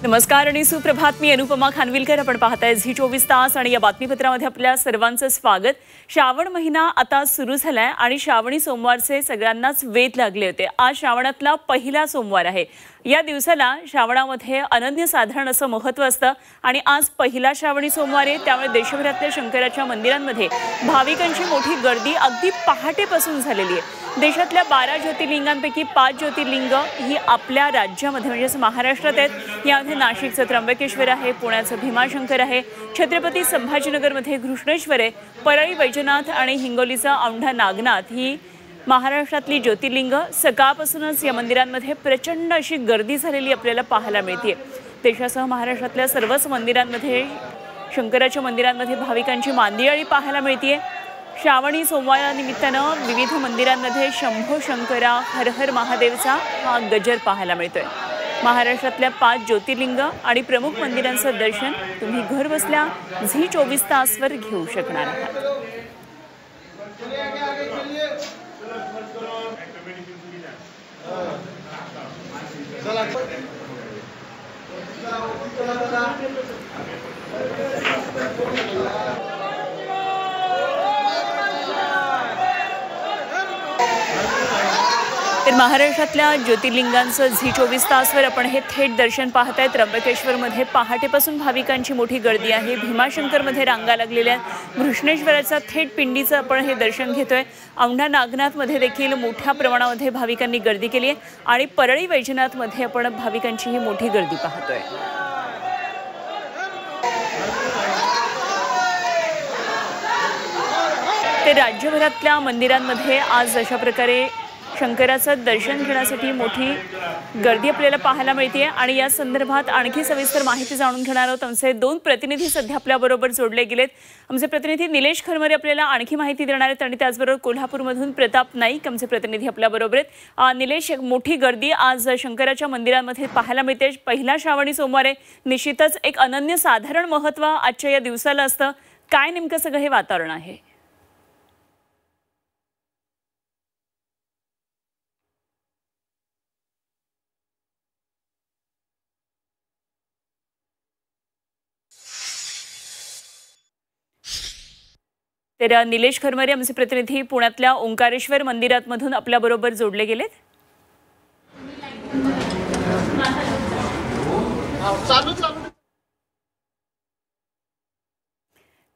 नमस्कार आणि सुप्रभात. मी अनुपमा खानविलकर. आपण पाहताय झी 24 तास आणि या बातमीपत्रामध्ये आपल्या सर्वांचं स्वागत. श्रावण महिना आता सुरू झालाय आणि श्रावणी सोमवारचे सगळ्यांनाच वेध लागले होते. आज श्रावणातला पहिला सोमवार आहे. या दिवसाला श्रावणामध्ये अनन्यसाधारण असं महत्त्व असतं आणि आज पहिला श्रावणी सोमवार आहे, त्यामुळे देशभरातल्या शंकराच्या मंदिरांमध्ये भाविकांची मोठी गर्दी अगदी पहाटेपासून झालेली आहे. देशातल्या 12 ज्योतिर्लिंगांपैकी 5 ज्योतिर्लिंग ही आपल्या राज्यामध्ये म्हणजे महाराष्ट्रात आहेत. यामध्ये नाशिकचं त्र्यंबकेश्वर आहे, पुण्याचं भीमाशंकर आहे, छत्रपती संभाजीनगरमध्ये घृष्णेश्वर आहे, परळी वैजनाथ आणि हिंगोलीचा औंढा नागनाथ ही महाराष्ट्रातली ज्योतिर्लिंग. सकाळपासूनच या मंदिरांमध्ये प्रचंड अशी गर्दी झालेली आपल्याला पाहायला मिळते. देशासह महाराष्ट्रातल्या सर्वच मंदिरांमध्ये शंकराच्या मंदिरांमध्ये भाविकांची मांदियाळी पाहायला मिळते. श्रावणी सोमवारानिमित्तानं विविध मंदिरांमध्ये शंभो शंकरा हर हर महादेवचा हा गजर पाहायला मिळतोय. महाराष्ट्रातल्या 5 ज्योतिर्लिंग आणि प्रमुख मंदिरांचं दर्शन तुम्ही घर बसल्या झी 24 तासवर घेऊ शकणार आहात. तर महाराष्ट्रातल्या ज्योतिर्लिंगांचं झी 24 तासवर आपण हे थेट दर्शन पाहताय. त्र्यंबकेश्वरमध्ये पहाटेपासून भाविकांची मोठी गर्दी आहे. भीमाशंकरमध्ये रांगा लागलेल्या आहेत. घृष्णेश्वराचा थेट पिंडीचं आपण हे दर्शन घेतोय. औंढा नागनाथमध्ये देखील मोठ्या प्रमाणामध्ये भाविकांनी गर्दी केली आहे आणि परळी वैजनाथमध्ये आपण भाविकांची ही मोठी गर्दी पाहतोय. ते राज्यभरातल्या मंदिरांमध्ये आज अशा प्रकारे शंकराचं दर्शन घेण्यासाठी मोठी गर्दी आपल्याला पाहायला मिळते आणि या संदर्भात आणखी सविस्तर माहिती जाणून घेणार आहोत. आमचे 2 प्रतिनिधी सध्या आपल्याबरोबर जोडले गेलेत. आमचे प्रतिनिधी निलेश खरमरे आपल्याला आणखी माहिती देणार आहेत आणि त्याचबरोबर कोल्हापूरमधून प्रताप नाईक आमचे प्रतिनिधी आपल्याबरोबर आहेत. निलेश, मोठी गर्दी आज शंकराच्या मंदिरांमध्ये पाहायला मिळते. पहिला श्रावणी सोमवार आहे. निश्चितच एक अनन्यसाधारण महत्त्व आजच्या या दिवसाला असतं. काय नेमकं सगळं हे वातावरण आहे? तर निलेश खरमरे आमचे प्रतिनिधी पुण्यातल्या ओंकारेश्वर मंदिरातमधून आपल्याबरोबर जोडले गेलेत.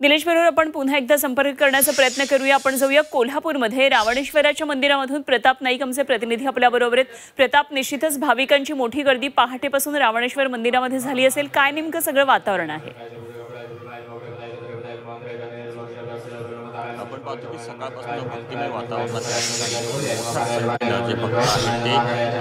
निलेश बरोबर आपण पुन्हा एकदा संपर्क करण्याचा प्रयत्न करूया. आपण जाऊया कोल्हापूरमध्ये रावणेश्वराच्या मंदिरामधून प्रताप नाईक आमचे प्रतिनिधी आपल्याबरोबर आहेत. प्रताप, निश्चितच भाविकांची मोठी गर्दी पहाटेपासून रावणेश्वर मंदिरामध्ये झाली असेल. काय नेमकं सगळं वातावरण आहे? आपण पाहतो की सकाळपासून भक्तिमय वातावरणात जे भक्त आहेत ते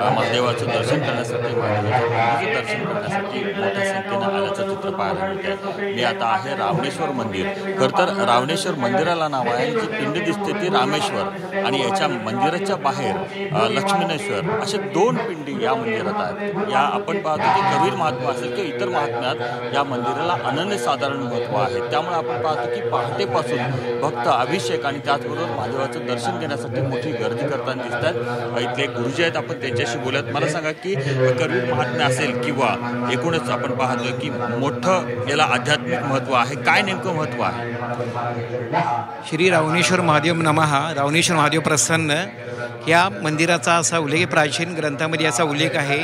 महादेवाचं दर्शन करण्यासाठी महादेवाचं दर्शन करण्यासाठी मोठ्या संख्येनं आल्याचं चित्र पाहायला मिळते. मी आता आहे रावणेश्वर मंदिर. खरं तर रावणेश्वर मंदिराला नाव आहे. जी पिंड दिसते ती रामेश्वर आणि याच्या मंदिराच्या बाहेर लक्ष्मीनेश्वर असे 2 पिंडी या मंदिरात आहेत. या आपण पाहतो की कबीर महात्मा असेल किंवा इतर महात्म्यात या मंदिराला अनन्यसाधारण महत्त्व आहे. त्यामुळे आपण पाहतो की पहाटेपासून भक्त अभिषेक आणि त्याचबरोबर महादेवाचं दर्शन घेण्यासाठी मोठी गर्दी करताना दिसतात. इथले गुरुजी आहेत, आपण त्यांच्याशी बोलत. मला सांगा की कबीर महात्म्य असेल किंवा एकूणच आपण पाहतोय की मोठं याला आध्यात्मिक महत्त्व आहे. काय नेमकं महत्त्व आहे? श्री रावणेश्वर महादेव नमः. रावणेश्वर महादेव प्रसन्न या मंदिराचा असा उल्लेख प्राचीन ग्रंथामध्ये याचा उल्लेख आहे.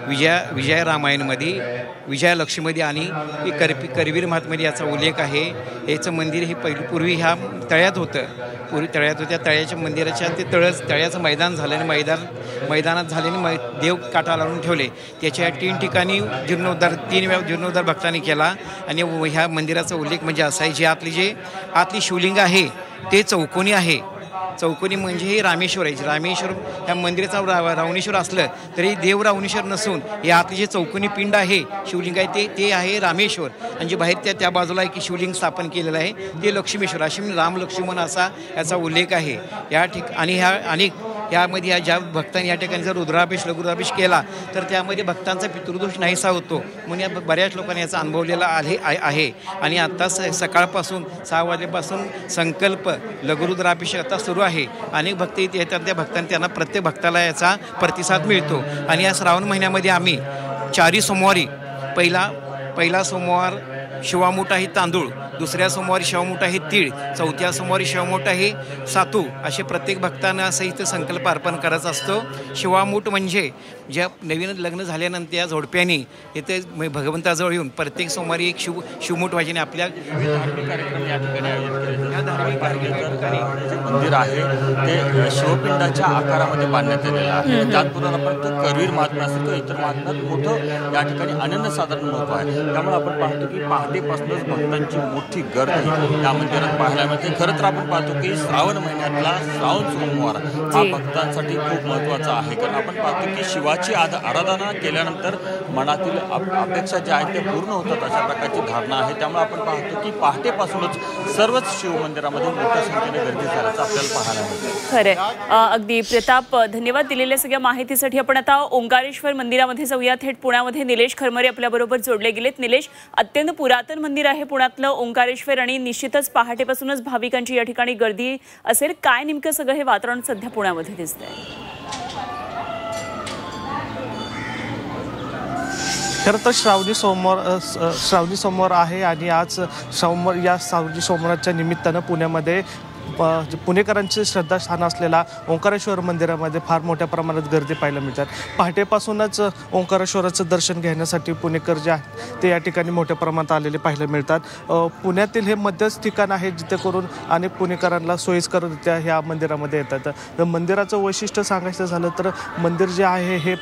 विजय रामायणमध्ये, विजयालक्ष्मीमध्ये आणि करवीर महात्म्यामध्ये याचा उल्लेख आहे. याचं मंदिर हे पूर्वी ह्या तळ्यात होतं. त्या तळ्याच्या मंदिराच्या ते तळ्याचं मैदान झाल्याने मैदानात झाल्याने देव काटा लावून ठेवले. त्याच्या 3 ठिकाणी जीर्णोद्धार 3 वेळा जीर्णोद्धार भक्तांनी केला. आणि ह्या मंदिराचा उल्लेख म्हणजे असा आहे, आतली शिवलिंग आहे ते चौकोनी आहे. चौकोनी म्हणजे हे रामेश्वर आहे. रामेश्वर ह्या मंदिराचा रावणेश्वर असलं तरी देव रावणेश्वर नसून या आतली जे चौकोनी पिंड आहे शिवलिंग आहे ते आहे रामेश्वर. आणि जे बाहेर त्या बाजूला आहे की शिवलिंग स्थापन केलेलं आहे ते लक्ष्मीश्वर. अशी राम लक्ष्मण असा याचा उल्लेख आहे. या आणि यामध्ये ज्या भक्तांनी या ठिकाणी जर लघुरुद्राभिषेक केला तर त्यामध्ये भक्तांचा पितृदोष नाहीसा होतो. म्हणून या बऱ्याच लोकांनी याचा अनुभवलेला आहे. आणि आता सकाळपासून 6 वाजेपासून संकल्प लघुरुद्राभिषेक आता सुरू आहे. अनेक भक्त इथे येतात. त्या भक्तांना त्यांना प्रत्येक भक्ताला याचा प्रतिसाद मिळतो. आणि या श्रावण महिन्यामध्ये आम्ही 4 सोमवारी पहिला सोमवार शिवामूठ आहे तांदूळ, दुसऱ्या सोमवारी शिवामूठ आहे तीळ, चौथ्या सोमवारी शिवामूठ आहे सातू, असे प्रत्येक भक्तांना असं इथं संकल्प अर्पण करायचा असतो. शिवामूठ म्हणजे ज्या नवीन लग्न झाल्यानंतर या जोडप्याने इथे भगवंताजवळ येऊन प्रत्येक सोमवारी एक शिवमूठ वाजने आपल्या धार्मिक कार्यक्रम या ठिकाणी मंदिर आहे ते शिवपिंडाच्या आकारामध्ये बांधण्यात आलेलं आहे. त्याचबरोबर आपण तो करवीर महात्मा असेल किंवा इतर महात्म्यात मोठं या ठिकाणी अनन्यसाधारण महत्त्व आहे. त्यामुळे आपण पाहतो की पहाटेपासूनच भक्तांची मोठी गर्दी या मंदिरात पाहायला मिळते. खरं तर आपण पाहतो की श्रावण महिन्यातला श्रावण सोमवार हा भक्तांसाठी खूप महत्त्वाचा आहे. कारण आपण पाहतो की शिवाची आराधना केल्यानंतर मनातील अपेक्षा ज्या आहेत ते पूर्ण होतात अशा प्रकारची धारणा आहे. त्यामुळे आपण पाहतो की पहाटेपासूनच सर्वच शिवमंदिरामध्ये मोठ्या संख्येने गर्दी झाल्याचं आपल्याला पाहायला मिळतं. खरं अगदी प्रताप, धन्यवाद दिलेल्या सगळ्या माहितीसाठी. आपण आता ओंकारेश्वर मंदिरामध्ये जाऊया. थेट पुण्यामध्ये निलेश खरमरे आपल्याबरोबर जोडले गेलेत. निलेश, अत्यंत पुरातन मंदिर आहे पुण्यातलं ओंकारेश्वर आणि निश्चितच पहाटेपासूनच भाविकांची या ठिकाणी गर्दी असेल. काय नेमकं सगळं हे वातावरण सध्या पुण्यामध्ये दिसतंय? खरं तर श्रावणी सोमवार आहे आणि आज श्रावणी सोमवारच्या निमित्तानं पुण्यामध्ये पुणेकरांचे श्रद्धास्थान असलेला ओंकारेश्वर मंदिरामध्ये फार मोठ्या प्रमाणात गर्दी पाहायला मिळतात. पहाटेपासूनच ओंकारेश्वराचं दर्शन घेण्यासाठी पुणेकर जे आहेत ते या ठिकाणी मोठ्या प्रमाणात आलेले पाहायला मिळतात. पुण्यातील हे मध्यस्थ ठिकाण आहे जिथे करून अनेक पुणेकरांना सोयीस्कररित्या ह्या मंदिरामध्ये येतात. तर मंदिराचं वैशिष्ट्य सांगायचं झालं तर मंदिर जे आहे हे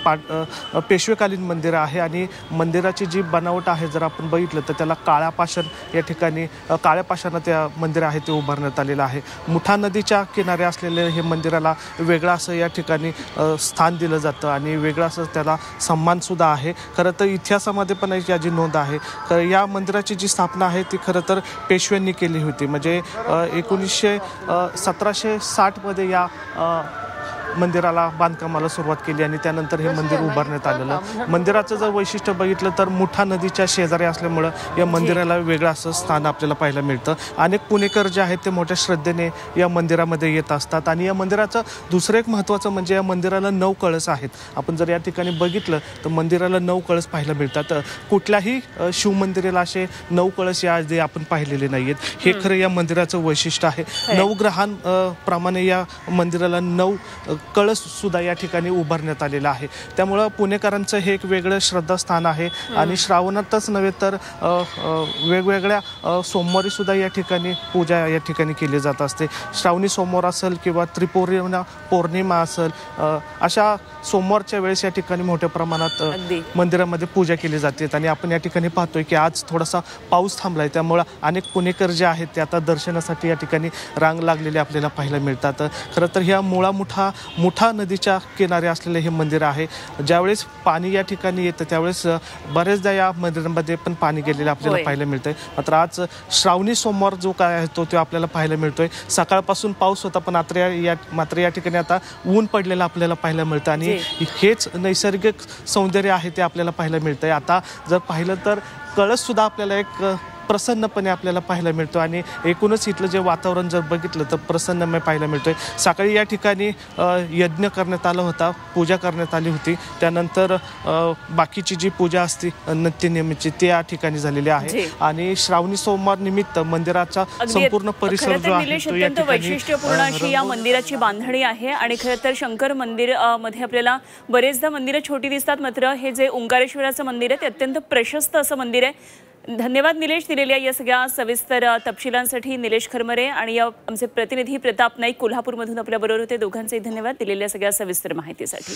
पेशवेकालीन मंदिर आहे आणि मंदिराची जी बनावट आहे जर आपण बघितलं तर त्याला काळ्या पाषाण या ठिकाणी काळ्या पाषाणात त्या मंदिर आहे ते उभारण्यात आलेलं आहे. मुठा नदीच्या किनारे असलेले हे मंदिराला वेगळं असं या ठिकाणी स्थान दिलं जातं आणि वेगळं असं त्याला सन्मानसुद्धा आहे. खरं तर इतिहासामध्ये पण याची नोंद आहे. या मंदिराची जी स्थापना आहे ती खरं तर पेशव्यांनी केली होती. म्हणजे 1760मध्ये या मंदिराला बांधकामाला सुरुवात केली आणि त्यानंतर हे मंदिर उभारण्यात आलेलं. मंदिराचं जर वैशिष्ट्य बघितलं तर मुठा नदीच्या शेजारी असल्यामुळं या मंदिराला वेगळं असं स्थान आपल्याला पाहायला मिळतं. अनेक पुणेकर जे आहेत ते मोठ्या श्रद्धेने या मंदिरामध्ये येत असतात आणि या मंदिराचं दुसरं एक महत्त्वाचं म्हणजे या मंदिराला 9 कळस आहेत. आपण जर या ठिकाणी बघितलं तर मंदिराला 9 कळस पाहायला मिळतात. कुठल्याही शिवमंदिराला असे 9 कळस या आधी आपण पाहिलेले नाही आहेत. हे खरं या मंदिराचं वैशिष्ट्य आहे. 9 ग्रहांप्रमाणे या मंदिराला 9 कळस सुद्धा या ठिकाणी उभारण्यात आलेला आहे. त्यामुळं पुणेकरांचं हे एक वेगळं श्रद्धास्थान आहे आणि श्रावणातच नव्हे तर वेगवेगळ्या सोमवारी सुद्धा या ठिकाणी पूजा या ठिकाणी केली जात असते. श्रावणी सोमवार असेल किंवा पौर्णिमा असेल अशा सोमवारच्या वेळेस या ठिकाणी मोठ्या प्रमाणात मंदिरामध्ये पूजा केली जाते आणि आपण या ठिकाणी पाहतोय की आज थोडासा पाऊस थांबलाय त्यामुळं अनेक पुणेकर जे आहेत ते आता दर्शनासाठी या ठिकाणी रांग लागलेले आपल्याला पाहायला मिळतात. खरं तर ह्या मुठा नदीच्या किनारे असलेले हे मंदिर आहे. ज्यावेळेस पाणी या ठिकाणी येतं त्यावेळेस बरेचदा या मंदिरामध्ये पण पाणी गेलेलं आपल्याला पाहायला मिळतंय. मात्र आज श्रावणी सोमवार जो काय आहे तो आपल्याला पाहायला मिळतोय. सकाळपासून पाऊस होता पण मात्र या ठिकाणी आता ऊन पडलेलं आपल्याला पाहायला मिळतं आणि हेच नैसर्गिक सौंदर्य आहे ते आपल्याला पाहायला मिळतंय. आता जर पाहिलं तर कळस सुद्धा आपल्याला एक प्रसन्नपणे आपल्याला पाहायला मिळतो आणि एकूणच इथलं जे वातावरण जर बघितलं तर प्रसन्नमय पाहायला मिळतोय. सकाळी या ठिकाणी यज्ञ करण्यात आला होता, पूजा करण्यात आली होती. त्यानंतर बाकीची जी पूजा असते नित्यनेमीची ती या ठिकाणी झालेली आहे आणि श्रावणी सोमवार निमित्त मंदिराचा संपूर्ण परिसर जो आहे तो या ठिकाणी वैशिष्ट्यपूर्ण अशी या मंदिराची बांधणी आहे. आणि खरं तर शंकर मंदिर मध्ये आपल्याला बरेचदा मंदिरं छोटी दिसतात, मात्र हे जे ओंकारेश्वराचं मंदिर आहे ते अत्यंत प्रशस्त असं मंदिर आहे. धन्यवाद निलेश, दिलेल्या या सगळ्या सविस्तर तपशिलांसाठी. निलेश खरमरे आणि आमचे प्रतिनिधी प्रताप नाईक कोल्हापूरमधून आपल्याबरोबर होते. दोघांचेही धन्यवाद दिलेल्या सगळ्या सविस्तर माहितीसाठी.